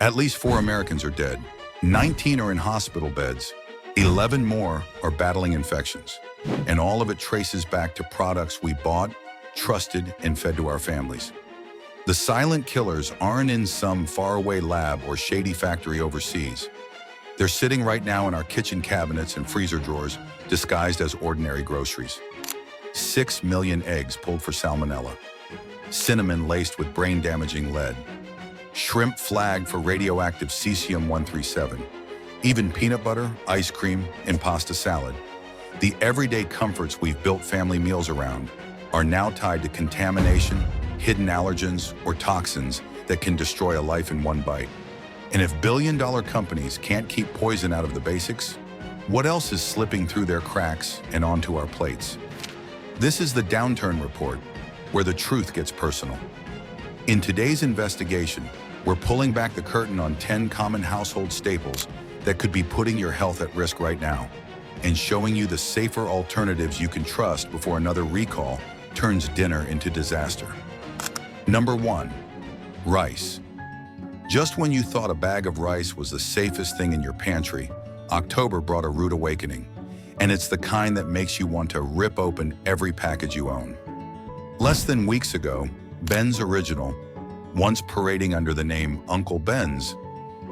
At least 4 Americans are dead, 19 are in hospital beds, 11 more are battling infections. And all of it traces back to products we bought, trusted, and fed to our families. The silent killers aren't in some faraway lab or shady factory overseas. They're sitting right now in our kitchen cabinets and freezer drawers, disguised as ordinary groceries. 6 million eggs pulled for salmonella, cinnamon laced with brain-damaging lead, shrimp flagged for radioactive cesium-137, even peanut butter, ice cream, and pasta salad. The everyday comforts we've built family meals around are now tied to contamination, hidden allergens, or toxins that can destroy a life in one bite. And if billion-dollar companies can't keep poison out of the basics, what else is slipping through their cracks and onto our plates? This is the Downturn Report, where the truth gets personal. In today's investigation, we're pulling back the curtain on 10 common household staples that could be putting your health at risk right now, and showing you the safer alternatives you can trust before another recall turns dinner into disaster. Number 1. Rice. Just when you thought a bag of rice was the safest thing in your pantry, October brought a rude awakening, and it's the kind that makes you want to rip open every package you own. Less than weeks ago, Ben's Original, once parading under the name Uncle Ben's,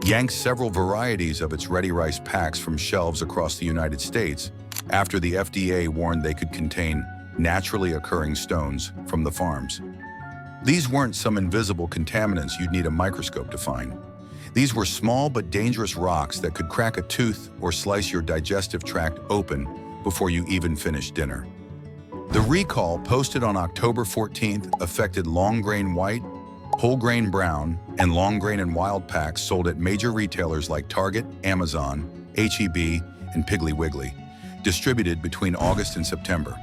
yanked several varieties of its ready rice packs from shelves across the United States after the FDA warned they could contain naturally occurring stones from the farms. These weren't some invisible contaminants you'd need a microscope to find. These were small but dangerous rocks that could crack a tooth or slice your digestive tract open before you even finished dinner. The recall, posted on October 14th, affected long-grain white, whole-grain brown, and long-grain and wild packs sold at major retailers like Target, Amazon, H-E-B, and Piggly Wiggly, distributed between August and September.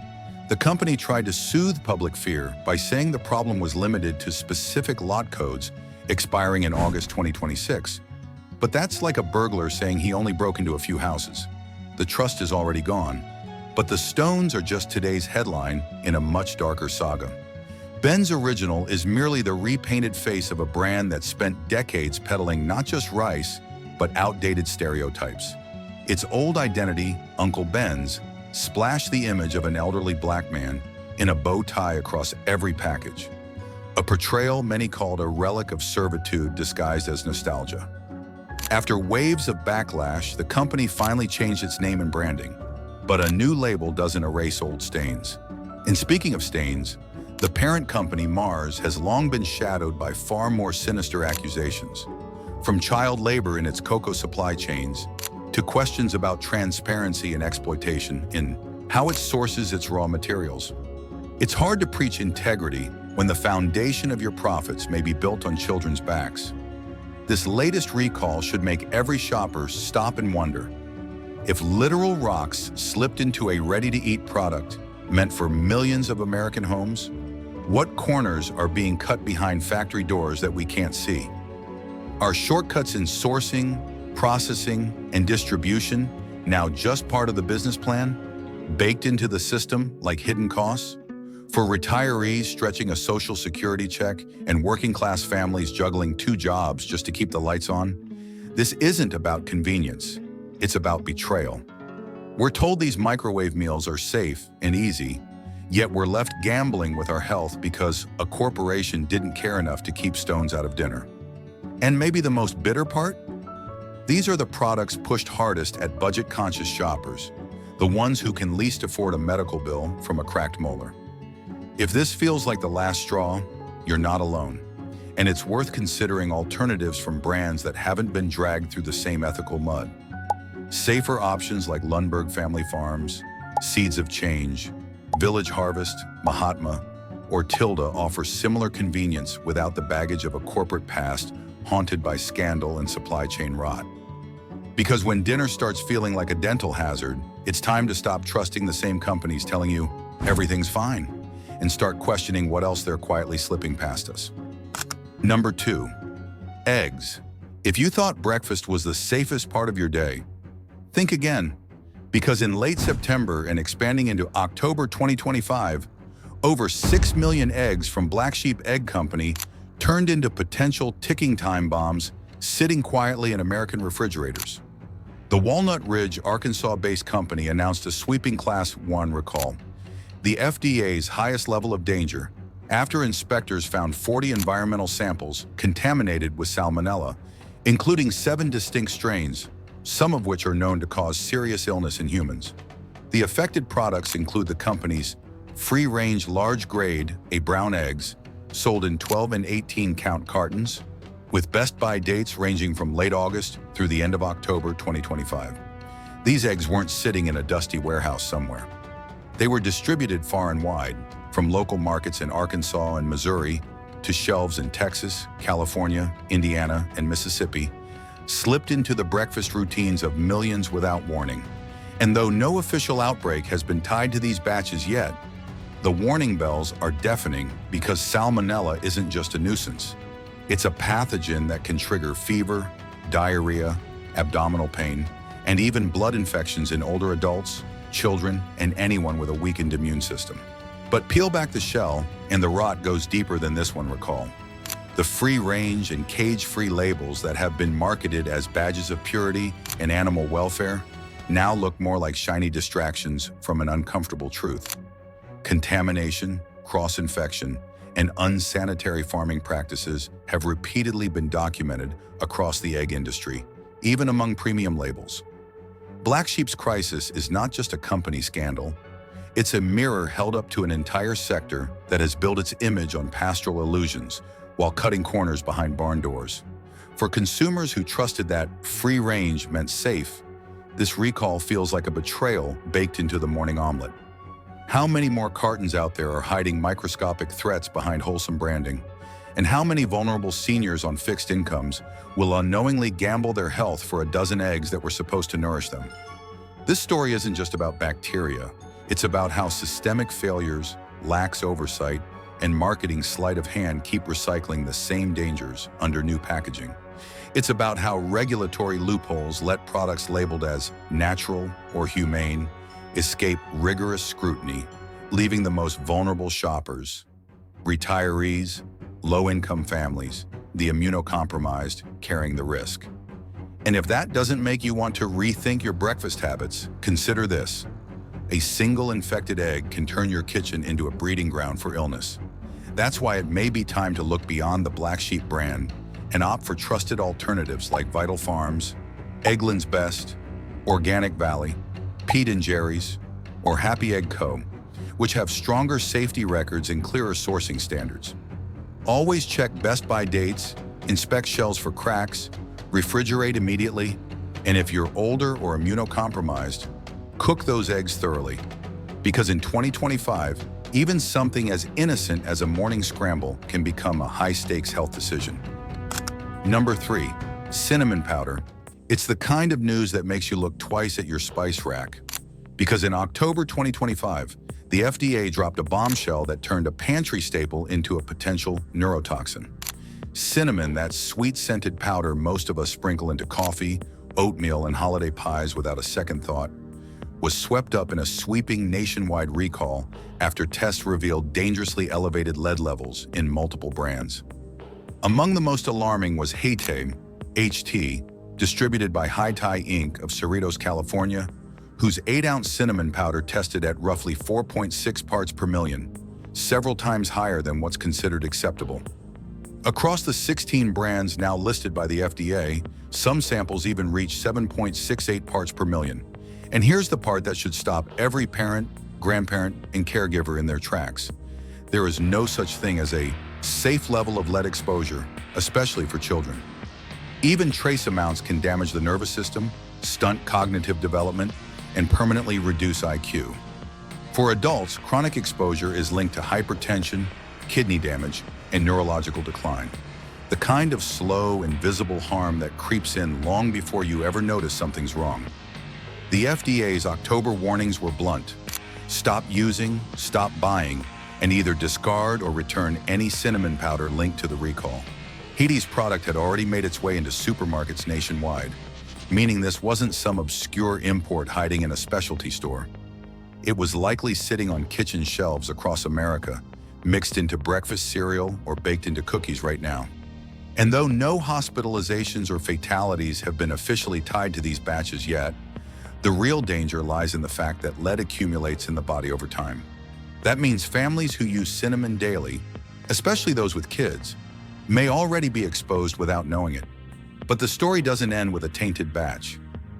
The company tried to soothe public fear by saying the problem was limited to specific lot codes expiring in August 2026. But that's like a burglar saying he only broke into a few houses. The trust is already gone. But the stones are just today's headline in a much darker saga. Ben's Original is merely the repainted face of a brand that spent decades peddling not just rice, but outdated stereotypes. Its old identity, Uncle Ben's, splashed the image of an elderly black man in a bow tie across every package. A portrayal many called a relic of servitude disguised as nostalgia. After waves of backlash, the company finally changed its name and branding. But a new label doesn't erase old stains. And speaking of stains, the parent company, Mars, has long been shadowed by far more sinister accusations. From child labor in its cocoa supply chains, to questions about transparency and exploitation in how it sources its raw materials. It's hard to preach integrity when the foundation of your profits may be built on children's backs. This latest recall should make every shopper stop and wonder, if literal rocks slipped into a ready-to-eat product meant for millions of American homes, what corners are being cut behind factory doors that we can't see? Are shortcuts in sourcing, processing, and distribution now just part of the business plan, baked into the system like hidden costs? For retirees stretching a social security check and working-class families juggling 2 jobs just to keep the lights on, this isn't about convenience. It's about betrayal. We're told these microwave meals are safe and easy, yet we're left gambling with our health because a corporation didn't care enough to keep stones out of dinner. And maybe the most bitter part? These are the products pushed hardest at budget-conscious shoppers, the ones who can least afford a medical bill from a cracked molar. If this feels like the last straw, you're not alone. And it's worth considering alternatives from brands that haven't been dragged through the same ethical mud. Safer options like Lundberg Family Farms, Seeds of Change, Village Harvest, Mahatma, or Tilda offer similar convenience without the baggage of a corporate past haunted by scandal and supply chain rot. Because when dinner starts feeling like a dental hazard, it's time to stop trusting the same companies telling you everything's fine and start questioning what else they're quietly slipping past us. Number 2, eggs. If you thought breakfast was the safest part of your day, think again, because in late September and expanding into October 2025, over 6 million eggs from Black Sheep Egg Company turned into potential ticking time bombs sitting quietly in American refrigerators. The Walnut Ridge, Arkansas-based company announced a sweeping Class 1 recall, the FDA's highest level of danger, after inspectors found 40 environmental samples contaminated with salmonella, including 7 distinct strains, some of which are known to cause serious illness in humans. The affected products include the company's free-range large-grade brown eggs, sold in 12 and 18-count cartons, with best-by dates ranging from late August through the end of October 2025. These eggs weren't sitting in a dusty warehouse somewhere. They were distributed far and wide, from local markets in Arkansas and Missouri to shelves in Texas, California, Indiana, and Mississippi, slipped into the breakfast routines of millions without warning. And though no official outbreak has been tied to these batches yet, the warning bells are deafening because salmonella isn't just a nuisance. It's a pathogen that can trigger fever, diarrhea, abdominal pain, and even blood infections in older adults, children, and anyone with a weakened immune system. But peel back the shell, and the rot goes deeper than this one recall. The free-range and cage-free labels that have been marketed as badges of purity and animal welfare now look more like shiny distractions from an uncomfortable truth. Contamination, cross-infection, and unsanitary farming practices have repeatedly been documented across the egg industry, even among premium labels. Black Sheep's crisis is not just a company scandal. It's a mirror held up to an entire sector that has built its image on pastoral illusions while cutting corners behind barn doors. For consumers who trusted that free range meant safe, this recall feels like a betrayal baked into the morning omelet. How many more cartons out there are hiding microscopic threats behind wholesome branding? And how many vulnerable seniors on fixed incomes will unknowingly gamble their health for a dozen eggs that were supposed to nourish them? This story isn't just about bacteria. It's about how systemic failures, lax oversight, and marketing sleight of hand keep recycling the same dangers under new packaging. It's about how regulatory loopholes let products labeled as natural or humane escape rigorous scrutiny, leaving the most vulnerable shoppers, retirees, low-income families, the immunocompromised, carrying the risk. And if that doesn't make you want to rethink your breakfast habits, consider this. A single infected egg can turn your kitchen into a breeding ground for illness. That's why it may be time to look beyond the Black Sheep brand and opt for trusted alternatives like Vital Farms, Eggland's Best, Organic Valley, Pete and Jerry's, or Happy Egg Co., which have stronger safety records and clearer sourcing standards. Always check best by dates, inspect shelves for cracks, refrigerate immediately, and if you're older or immunocompromised, cook those eggs thoroughly. Because in 2025, even something as innocent as a morning scramble can become a high-stakes health decision. Number 3, cinnamon powder. It's the kind of news that makes you look twice at your spice rack. Because in October 2025, the FDA dropped a bombshell that turned a pantry staple into a potential neurotoxin. Cinnamon, that sweet-scented powder most of us sprinkle into coffee, oatmeal, and holiday pies without a second thought, was swept up in a sweeping nationwide recall after tests revealed dangerously elevated lead levels in multiple brands. Among the most alarming was Heyte, HT, distributed by High Tie Inc. of Cerritos, California, whose 8-ounce cinnamon powder tested at roughly 4.6 parts per million, several times higher than what's considered acceptable. Across the 16 brands now listed by the FDA, some samples even reach 7.68 parts per million. And here's the part that should stop every parent, grandparent, and caregiver in their tracks. There is no such thing as a safe level of lead exposure, especially for children. Even trace amounts can damage the nervous system, stunt cognitive development, and permanently reduce IQ. For adults, chronic exposure is linked to hypertension, kidney damage, and neurological decline. The kind of slow, invisible harm that creeps in long before you ever notice something's wrong. The FDA's October warnings were blunt. Stop using, stop buying, and either discard or return any cinnamon powder linked to the recall. Heyte's product had already made its way into supermarkets nationwide, meaning this wasn't some obscure import hiding in a specialty store. It was likely sitting on kitchen shelves across America, mixed into breakfast cereal or baked into cookies right now. And though no hospitalizations or fatalities have been officially tied to these batches yet, the real danger lies in the fact that lead accumulates in the body over time. That means families who use cinnamon daily, especially those with kids, may already be exposed without knowing it. But the story doesn't end with a tainted batch.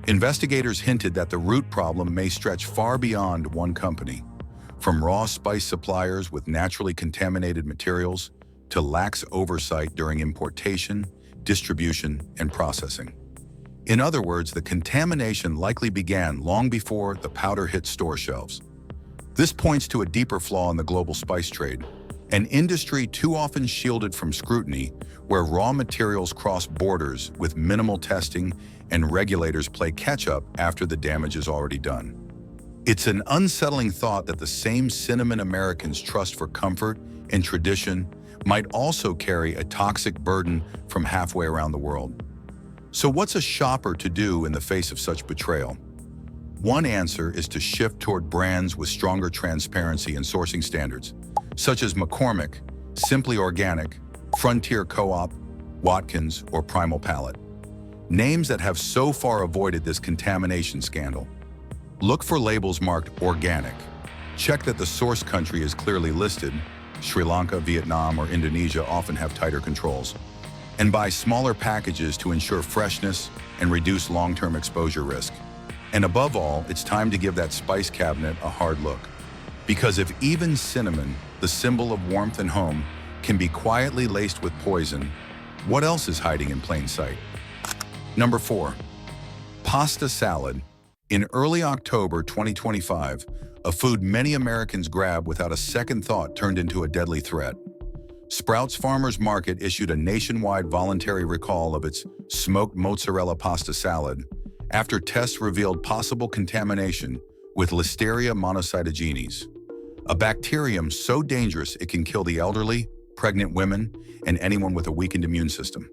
Investigators hinted that the root problem may stretch far beyond one company, from raw spice suppliers with naturally contaminated materials to lax oversight during importation, distribution, and processing. In other words, the contamination likely began long before the powder hit store shelves. This points to a deeper flaw in the global spice trade, an industry too often shielded from scrutiny, where raw materials cross borders with minimal testing and regulators play catch-up after the damage is already done. It's an unsettling thought that the same cinnamon Americans trust for comfort and tradition might also carry a toxic burden from halfway around the world. So what's a shopper to do in the face of such betrayal? One answer is to shift toward brands with stronger transparency and sourcing standards, such as McCormick, Simply Organic, Frontier Co-op, Watkins, or Primal Palate. Names that have so far avoided this contamination scandal. Look for labels marked organic. Check that the source country is clearly listed. Sri Lanka, Vietnam, or Indonesia often have tighter controls. And buy smaller packages to ensure freshness and reduce long-term exposure risk. And above all, it's time to give that spice cabinet a hard look. Because if even cinnamon, the symbol of warmth and home, can be quietly laced with poison, what else is hiding in plain sight? Number 4. Pasta salad. In early October 2025, a food many Americans grab without a second thought turned into a deadly threat. Sprouts Farmers Market issued a nationwide voluntary recall of its smoked mozzarella pasta salad after tests revealed possible contamination with Listeria monocytogenes, a bacterium so dangerous it can kill the elderly, pregnant women, and anyone with a weakened immune system.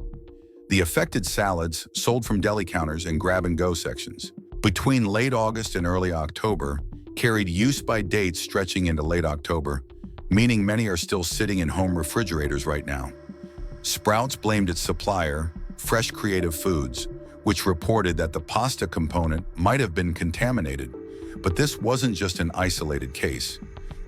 The affected salads, sold from deli counters and grab-and-go sections, between late August and early October, carried use-by dates stretching into late October, meaning many are still sitting in home refrigerators right now. Sprouts blamed its supplier, Fresh Creative Foods, which reported that the pasta component might have been contaminated. But this wasn't just an isolated case.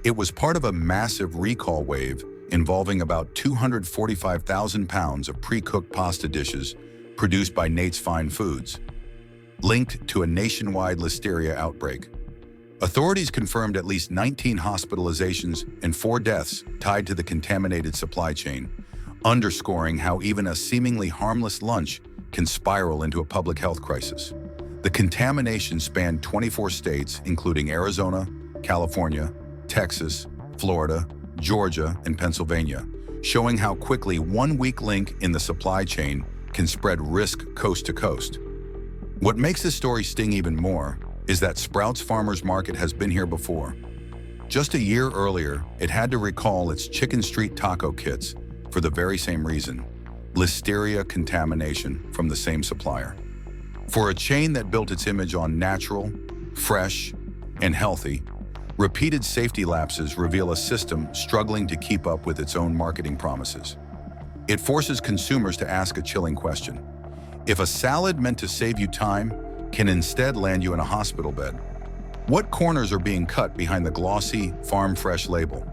It was part of a massive recall wave involving about 245,000 pounds of pre-cooked pasta dishes produced by Nate's Fine Foods, linked to a nationwide Listeria outbreak. Authorities confirmed at least 19 hospitalizations and 4 deaths tied to the contaminated supply chain, underscoring how even a seemingly harmless lunch can spiral into a public health crisis. The contamination spanned 24 states, including Arizona, California, Texas, Florida, Georgia, and Pennsylvania, showing how quickly one weak link in the supply chain can spread risk coast to coast. What makes this story sting even more is that Sprouts Farmers Market has been here before. Just a year earlier, it had to recall its chicken street taco kits for the very same reason: Listeria contamination from the same supplier. For a chain that built its image on natural, fresh, and healthy, repeated safety lapses reveal a system struggling to keep up with its own marketing promises. It forces consumers to ask a chilling question. If a salad meant to save you time can instead land you in a hospital bed, what corners are being cut behind the glossy, farm-fresh label?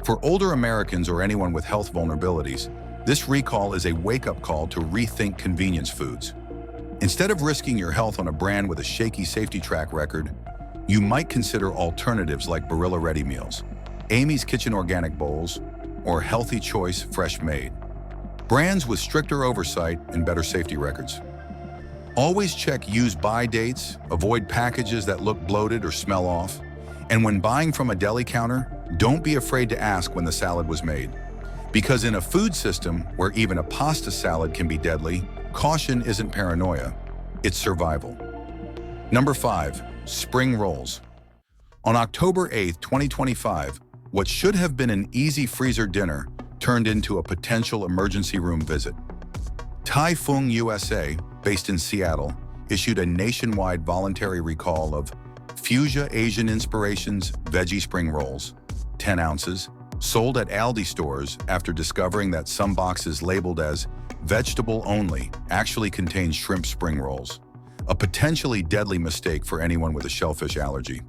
For older Americans or anyone with health vulnerabilities, this recall is a wake-up call to rethink convenience foods. Instead of risking your health on a brand with a shaky safety track record, you might consider alternatives like Barilla Ready Meals, Amy's Kitchen Organic Bowls, or Healthy Choice Fresh Made. Brands with stricter oversight and better safety records. Always check use-by dates, avoid packages that look bloated or smell off, and when buying from a deli counter, don't be afraid to ask when the salad was made. Because in a food system where even a pasta salad can be deadly, caution isn't paranoia, it's survival. Number 5. Spring rolls. On October 8, 2025, what should have been an easy freezer dinner turned into a potential emergency room visit. Tai Fung USA, based in Seattle, issued a nationwide voluntary recall of Fuchsia Asian Inspirations Veggie Spring Rolls, 10 ounces, sold at Aldi stores after discovering that some boxes labeled as vegetable only, actually contains shrimp spring rolls, a potentially deadly mistake for anyone with a shellfish allergy.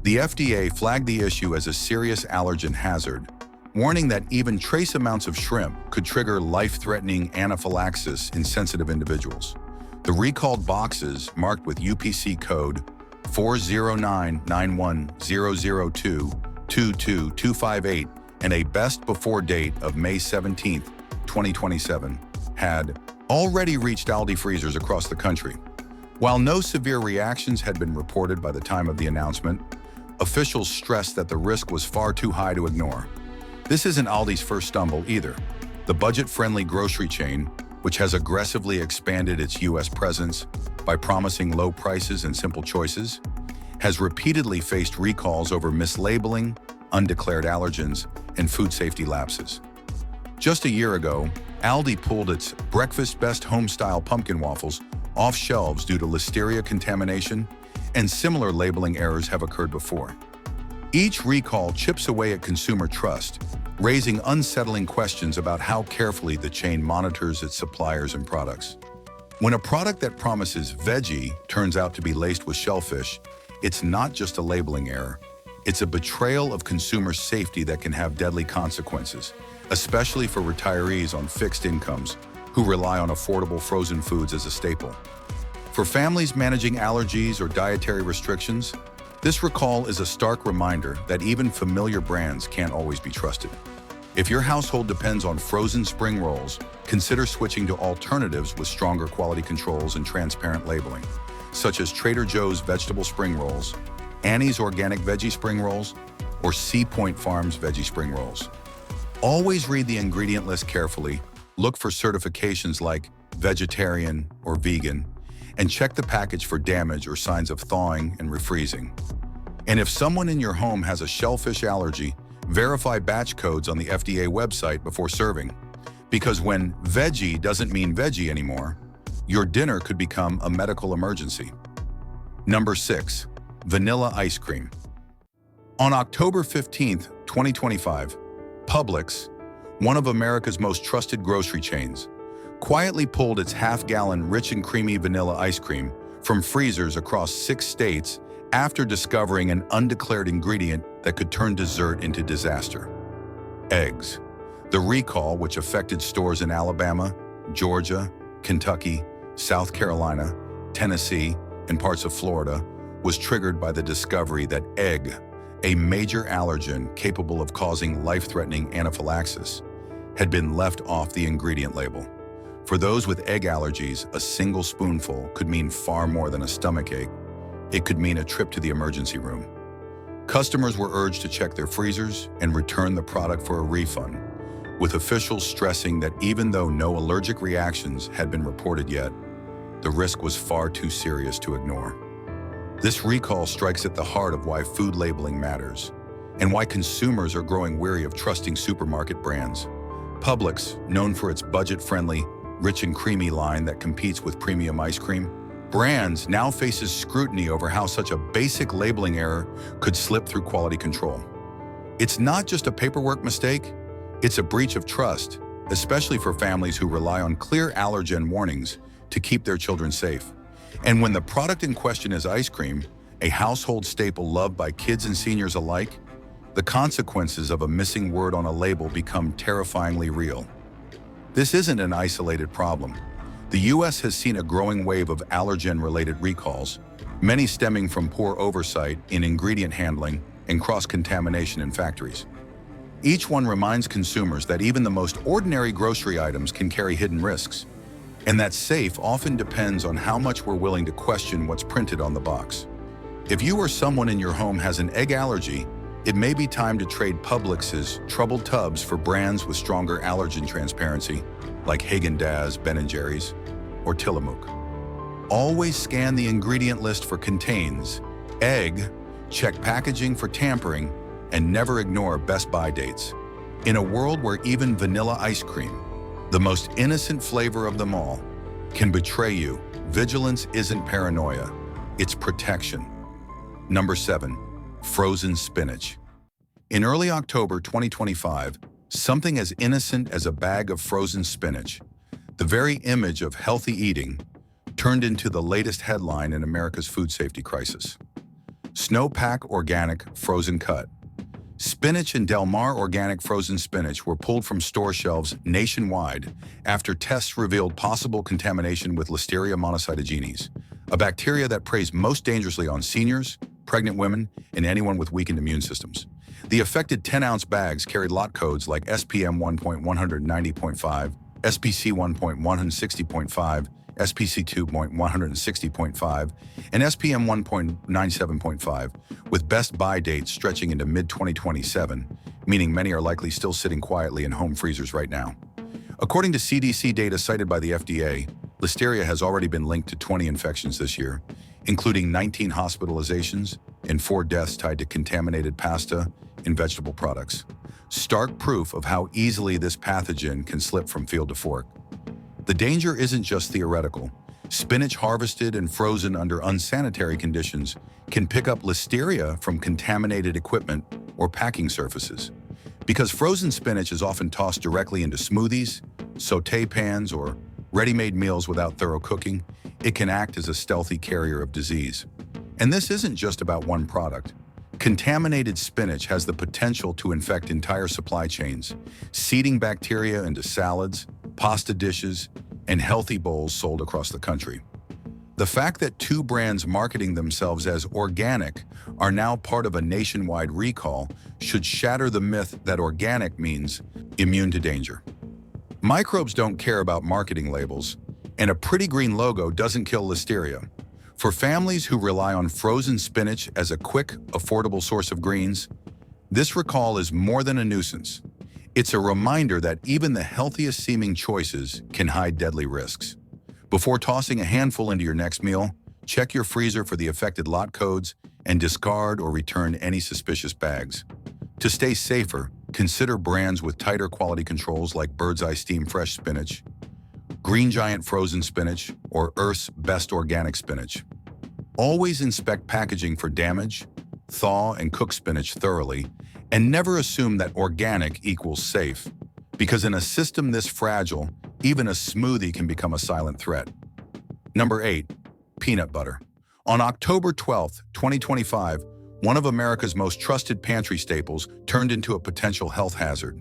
The FDA flagged the issue as a serious allergen hazard, warning that even trace amounts of shrimp could trigger life-threatening anaphylaxis in sensitive individuals. The recalled boxes, marked with UPC code 4099100222258 and a best before date of May 17, 2027, had already reached Aldi freezers across the country. While no severe reactions had been reported by the time of the announcement, officials stressed that the risk was far too high to ignore. This isn't Aldi's first stumble either. The budget-friendly grocery chain, which has aggressively expanded its U.S. presence by promising low prices and simple choices, has repeatedly faced recalls over mislabeling, undeclared allergens, and food safety lapses. Just a year ago, Aldi pulled its Breakfast Best Home-style pumpkin waffles off shelves due to listeria contamination, and similar labeling errors have occurred before. Each recall chips away at consumer trust, raising unsettling questions about how carefully the chain monitors its suppliers and products. When a product that promises veggie turns out to be laced with shellfish, it's not just a labeling error. It's a betrayal of consumer safety that can have deadly consequences, especially for retirees on fixed incomes who rely on affordable frozen foods as a staple. For families managing allergies or dietary restrictions, this recall is a stark reminder that even familiar brands can't always be trusted. If your household depends on frozen spring rolls, consider switching to alternatives with stronger quality controls and transparent labeling, such as Trader Joe's vegetable spring rolls, Annie's organic veggie spring rolls, or Sea Point Farms veggie spring rolls. Always read the ingredient list carefully, look for certifications like vegetarian or vegan, and check the package for damage or signs of thawing and refreezing. And if someone in your home has a shellfish allergy, verify batch codes on the FDA website before serving. Because when veggie doesn't mean veggie anymore, your dinner could become a medical emergency. Number 6. Vanilla ice cream. On October 15, 2025, Publix, one of America's most trusted grocery chains, quietly pulled its half-gallon rich and creamy vanilla ice cream from freezers across 6 states after discovering an undeclared ingredient that could turn dessert into disaster. Eggs. The recall, which affected stores in Alabama, Georgia, Kentucky, South Carolina, Tennessee, and parts of Florida, was triggered by the discovery that egg, a major allergen capable of causing life-threatening anaphylaxis, had been left off the ingredient label. For those with egg allergies, a single spoonful could mean far more than a stomachache. It could mean a trip to the emergency room. Customers were urged to check their freezers and return the product for a refund, with officials stressing that even though no allergic reactions had been reported yet, the risk was far too serious to ignore. This recall strikes at the heart of why food labeling matters, and why consumers are growing weary of trusting supermarket brands. Publix, known for its budget-friendly, rich and creamy line that competes with premium ice cream, brands now faces scrutiny over how such a basic labeling error could slip through quality control. It's not just a paperwork mistake, it's a breach of trust, especially for families who rely on clear allergen warnings to keep their children safe. And when the product in question is ice cream, a household staple loved by kids and seniors alike, the consequences of a missing word on a label become terrifyingly real. This isn't an isolated problem. The U.S. has seen a growing wave of allergen-related recalls, many stemming from poor oversight in ingredient handling and cross-contamination in factories. Each one reminds consumers that even the most ordinary grocery items can carry hidden risks, and that safe often depends on how much we're willing to question what's printed on the box. If you or someone in your home has an egg allergy, it may be time to trade Publix's troubled tubs for brands with stronger allergen transparency, like Haagen-Dazs, Ben & Jerry's, or Tillamook. Always scan the ingredient list for contains egg, check packaging for tampering, and never ignore best buy dates. In a world where even vanilla ice cream, the most innocent flavor of them all, can betray you, vigilance isn't paranoia, it's protection. Number 7. Frozen spinach. In early October 2025, something as innocent as a bag of frozen spinach, The very image of healthy eating turned into the latest headline in America's food safety crisis. Snowpack Organic Frozen Cut. Spinach and Del Mar Organic Frozen Spinach were pulled from store shelves nationwide after tests revealed possible contamination with Listeria monocytogenes, a bacteria that preys most dangerously on seniors, pregnant women, and anyone with weakened immune systems. The affected 10-ounce bags carried lot codes like SPM 1.190.5, SPC 1.160.5, SPC 2.160.5, and SPM 1.97.5, with best buy dates stretching into mid-2027, meaning many are likely still sitting quietly in home freezers right now. According to CDC data cited by the FDA, Listeria has already been linked to 20 infections this year, including 19 hospitalizations and 4 deaths tied to contaminated pasta and vegetable products. Stark proof of how easily this pathogen can slip from field to fork. The danger isn't just theoretical. Spinach harvested and frozen under unsanitary conditions can pick up Listeria from contaminated equipment or packing surfaces. Because frozen spinach is often tossed directly into smoothies, sauté pans, or ready-made meals without thorough cooking, it can act as a stealthy carrier of disease. And this isn't just about one product. Contaminated spinach has the potential to infect entire supply chains, seeding bacteria into salads, pasta dishes, and healthy bowls sold across the country. The fact that 2 brands marketing themselves as organic are now part of a nationwide recall should shatter the myth that organic means immune to danger. Microbes don't care about marketing labels, and a pretty green logo doesn't kill Listeria. For families who rely on frozen spinach as a quick, affordable source of greens, this recall is more than a nuisance. It's a reminder that even the healthiest seeming choices can hide deadly risks. Before tossing a handful into your next meal, check your freezer for the affected lot codes and discard or return any suspicious bags. To stay safer, consider brands with tighter quality controls like Bird's Eye Steam Fresh Spinach, Green Giant Frozen Spinach, or Earth's Best Organic Spinach. Always inspect packaging for damage, thaw and cook spinach thoroughly, and never assume that organic equals safe, because in a system this fragile, even a smoothie can become a silent threat. Number 8. Peanut butter. On October 12, 2025, one of America's most trusted pantry staples turned into a potential health hazard.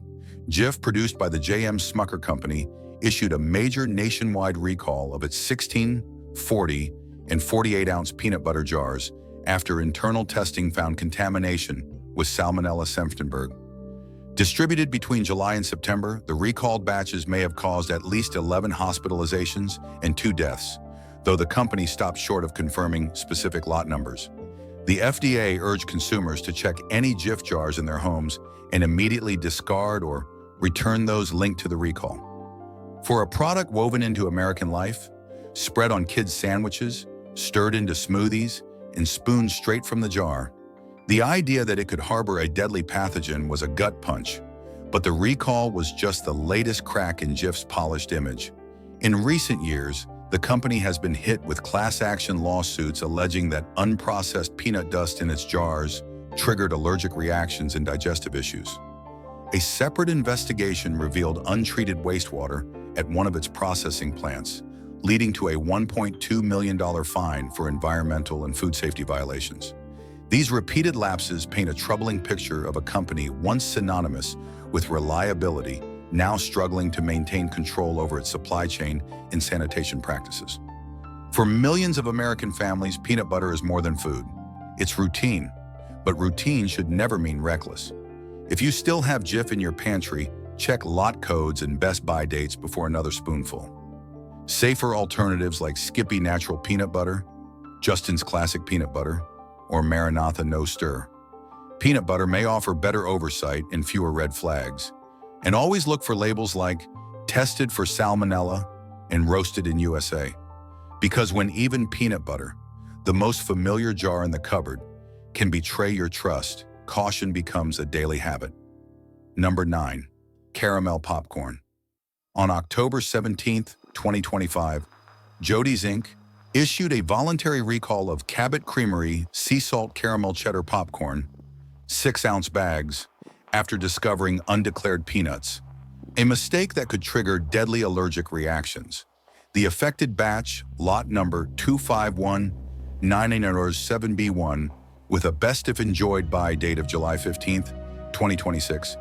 Jif, produced by the J.M. Smucker Company, issued a major nationwide recall of its 16, 40, and 48-ounce peanut butter jars after internal testing found contamination with Salmonella Senftenberg. Distributed between July and September, the recalled batches may have caused at least 11 hospitalizations and 2 deaths, though the company stopped short of confirming specific lot numbers. The FDA urged consumers to check any Jif jars in their homes and immediately discard or return those linked to the recall. For a product woven into American life, spread on kids' sandwiches, stirred into smoothies, and spooned straight from the jar, the idea that it could harbor a deadly pathogen was a gut punch, but the recall was just the latest crack in Jif's polished image. In recent years, the company has been hit with class action lawsuits alleging that unprocessed peanut dust in its jars triggered allergic reactions and digestive issues. A separate investigation revealed untreated wastewater at one of its processing plants, leading to a $1.2 million fine for environmental and food safety violations. These repeated lapses paint a troubling picture of a company once synonymous with reliability, now struggling to maintain control over its supply chain and sanitation practices. For millions of American families, peanut butter is more than food. It's routine, but routine should never mean reckless. If you still have Jif in your pantry, check lot codes and best buy dates before another spoonful. Safer alternatives like Skippy Natural Peanut Butter, Justin's Classic Peanut Butter, or Maranatha No Stir. Peanut butter may offer better oversight and fewer red flags. And always look for labels like tested for salmonella and roasted in USA. Because when even peanut butter, the most familiar jar in the cupboard, can betray your trust, caution becomes a daily habit. Number 9. Caramel popcorn. On October 17, 2025, Jody's Inc. issued a voluntary recall of Cabot Creamery Sea Salt Caramel Cheddar Popcorn, 6-ounce bags, after discovering undeclared peanuts, a mistake that could trigger deadly allergic reactions. The affected batch, lot number 251-997B1, with a best if enjoyed by date of July 15, 2026,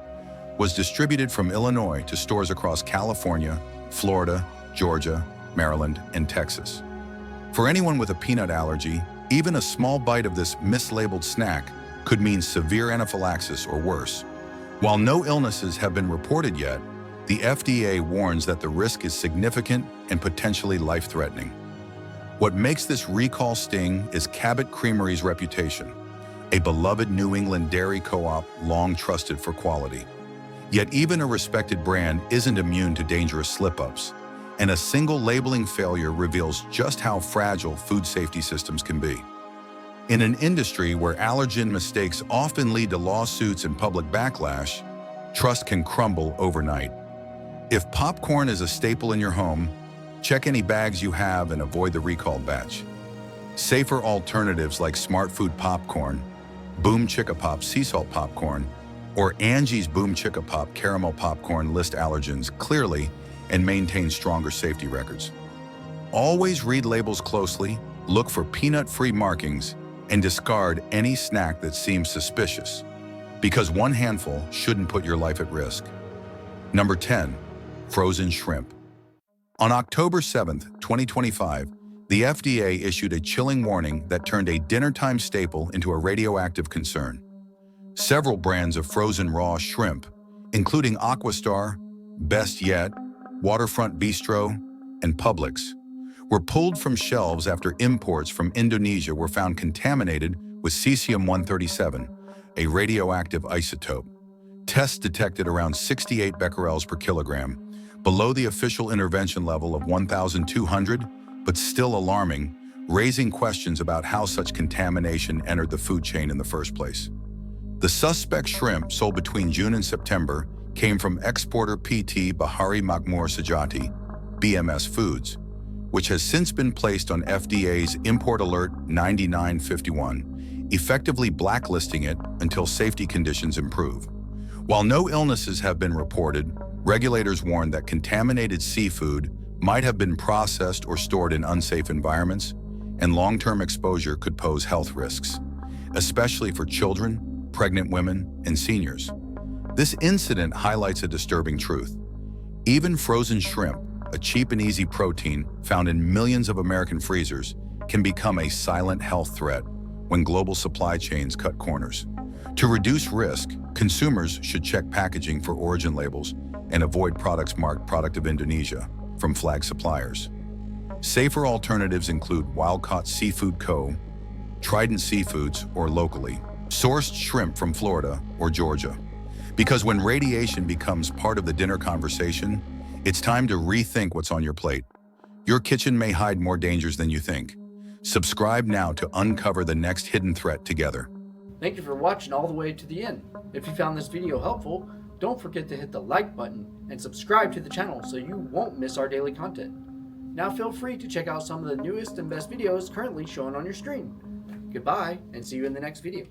was distributed from Illinois to stores across California, Florida, Georgia, Maryland, and Texas. For anyone with a peanut allergy, even a small bite of this mislabeled snack could mean severe anaphylaxis or worse. While no illnesses have been reported yet, the FDA warns that the risk is significant and potentially life-threatening. What makes this recall sting is Cabot Creamery's reputation, a beloved New England dairy co-op long trusted for quality. Yet even a respected brand isn't immune to dangerous slip-ups, and a single labeling failure reveals just how fragile food safety systems can be. In an industry where allergen mistakes often lead to lawsuits and public backlash, trust can crumble overnight. If popcorn is a staple in your home, check any bags you have and avoid the recalled batch. Safer alternatives like Smart Food popcorn, Boom Chicka Pop sea salt popcorn, or Angie's Boom Chicka Pop caramel popcorn list allergens clearly and maintain stronger safety records. Always read labels closely, look for peanut-free markings, and discard any snack that seems suspicious, because one handful shouldn't put your life at risk. Number 10. Frozen shrimp. On October 7, 2025, the FDA issued a chilling warning that turned a dinnertime staple into a radioactive concern. Several brands of frozen raw shrimp, including Aquastar, Best Yet, Waterfront Bistro, and Publix, were pulled from shelves after imports from Indonesia were found contaminated with cesium-137, a radioactive isotope. Tests detected around 68 becquerels per kilogram, below the official intervention level of 1,200, but still alarming, raising questions about how such contamination entered the food chain in the first place. The suspect shrimp sold between June and September came from exporter PT Bahari Makmur Sejati, BMS Foods, which has since been placed on FDA's Import Alert 9951, effectively blacklisting it until safety conditions improve. While no illnesses have been reported, regulators warn that contaminated seafood might have been processed or stored in unsafe environments, and long-term exposure could pose health risks, especially for children, pregnant women, and seniors. This incident highlights a disturbing truth. Even frozen shrimp, a cheap and easy protein found in millions of American freezers, can become a silent health threat when global supply chains cut corners. To reduce risk, consumers should check packaging for origin labels and avoid products marked Product of Indonesia from flagged suppliers. Safer alternatives include Wild-Caught Seafood Co., Trident Seafoods, or locally sourced shrimp from Florida or Georgia. Because when radiation becomes part of the dinner conversation, it's time to rethink what's on your plate. Your kitchen may hide more dangers than you think. Subscribe now to uncover the next hidden threat together. Thank you for watching all the way to the end. If you found this video helpful, don't forget to hit the like button and subscribe to the channel so you won't miss our daily content. Now feel free to check out some of the newest and best videos currently shown on your screen. Goodbye, and see you in the next video.